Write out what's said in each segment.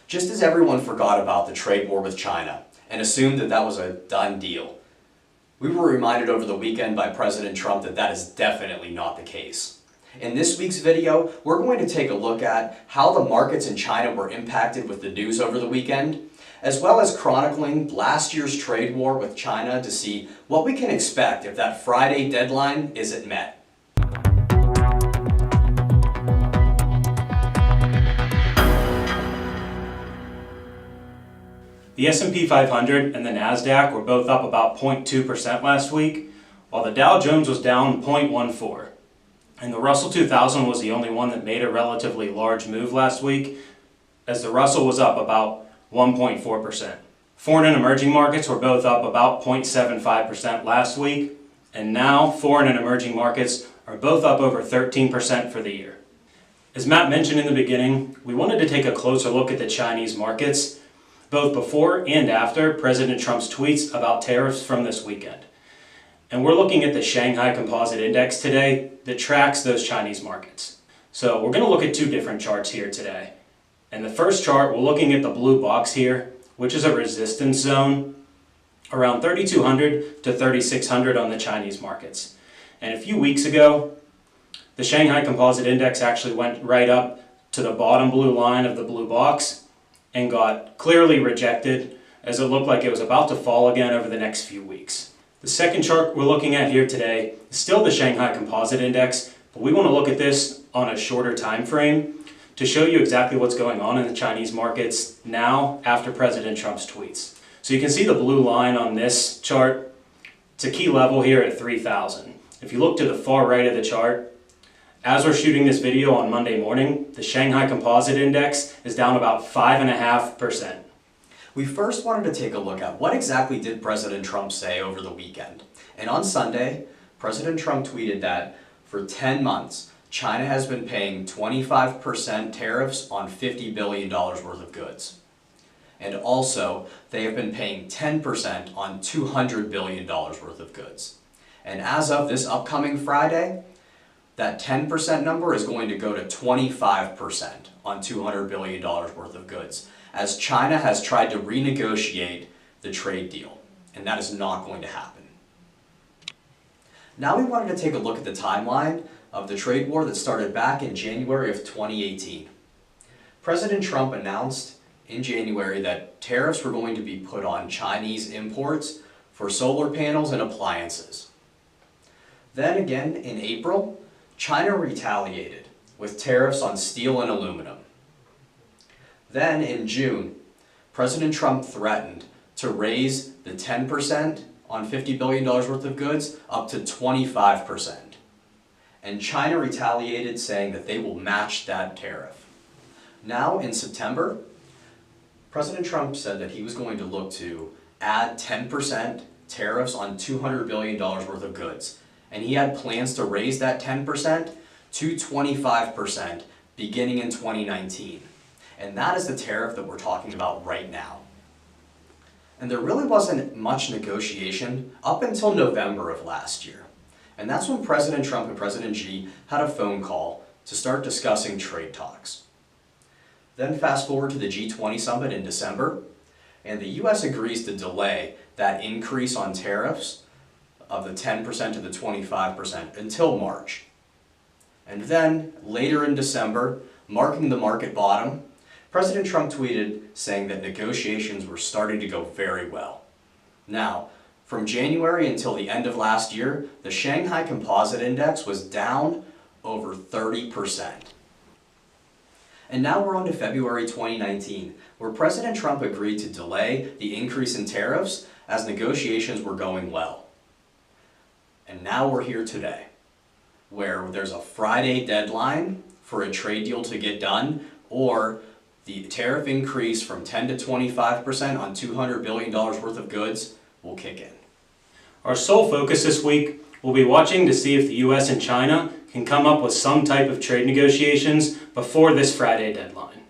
Just as everyone forgot about the trade war with China and assumed that that was a done deal, we were reminded over the weekend by President Trump that that is definitely not the case. In this week's video, we're going to take a look at how the markets in China were impacted with the news over the weekend, as well as chronicling last year's trade war with China to see what we can expect if that Friday deadline isn't met. The S&P 500 and the NASDAQ were both up about 0.2% last week, while the Dow Jones was down 0.14%. And the Russell 2000 was the only one that made a relatively large move last week, as the Russell was up about 1.4%. Foreign and emerging markets were both up about 0.75% last week, and now foreign and emerging markets are both up over 13% for the year. As Matt mentioned in the beginning, we wanted to take a closer look at the Chinese markets, both before and after President Trump's tweets about tariffs from this weekend. And we're looking at the Shanghai Composite Index today that tracks those Chinese markets. So we're going to look at two different charts here today. And the first chart, we're looking at the blue box here, which is a resistance zone around 3,200 to 3,600 on the Chinese markets. And a few weeks ago, the Shanghai Composite Index actually went right up to the bottom blue line of the blue box and got clearly rejected as it looked like it was about to fall again over the next few weeks. The second chart we're looking at here today is still the Shanghai Composite Index, but we want to look at this on a shorter time frame to show you exactly what's going on in the Chinese markets now after President Trump's tweets. So you can see the blue line on this chart. It's a key level here at 3,000. If you look to the far right of the chart, as we're shooting this video on Monday morning, the Shanghai Composite Index is down about 5.5%. We first wanted to take a look at what exactly did President Trump say over the weekend. And on Sunday, President Trump tweeted that for 10 months, China has been paying 25% tariffs on $50 billion worth of goods. And also, they have been paying 10% on $200 billion worth of goods. And as of this upcoming Friday, that 10% number is going to go to 25% on $200 billion worth of goods, as China has tried to renegotiate the trade deal, and that is not going to happen. Now we wanted to take a look at the timeline of the trade war that started back in January of 2018. President Trump announced in January that tariffs were going to be put on Chinese imports for solar panels and appliances. Then again in April, China retaliated with tariffs on steel and aluminum. Then in June, President Trump threatened to raise the 10% on $50 billion worth of goods up to 25%. And China retaliated, saying that they will match that tariff. Now in September, President Trump said that he was going to look to add 10% tariffs on $200 billion worth of goods. And he had plans to raise that 10% to 25% beginning in 2019. And that is the tariff that we're talking about right now. And there really wasn't much negotiation up until November of last year. And that's when President Trump and President Xi had a phone call to start discussing trade talks. Then fast forward to the G20 summit in December, and the US agrees to delay that increase on tariffs of the 10% to the 25% until March. And then later in December, marking the market bottom, President Trump tweeted saying that negotiations were starting to go very well. Now, from January until the end of last year, the Shanghai Composite Index was down over 30%. And now we're on to February 2019, where President Trump agreed to delay the increase in tariffs as negotiations were going well. And now we're here today, where there's a Friday deadline for a trade deal to get done, or the tariff increase from 10 to 25% on $200 billion worth of goods will kick in. Our sole focus this week will be watching to see if the US and China can come up with some type of trade negotiations before this Friday deadline.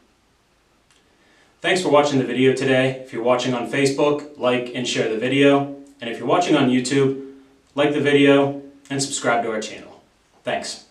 Thanks for watching the video today. If you're watching on Facebook, like and share the video. And if you're watching on YouTube, like the video and subscribe to our channel. Thanks.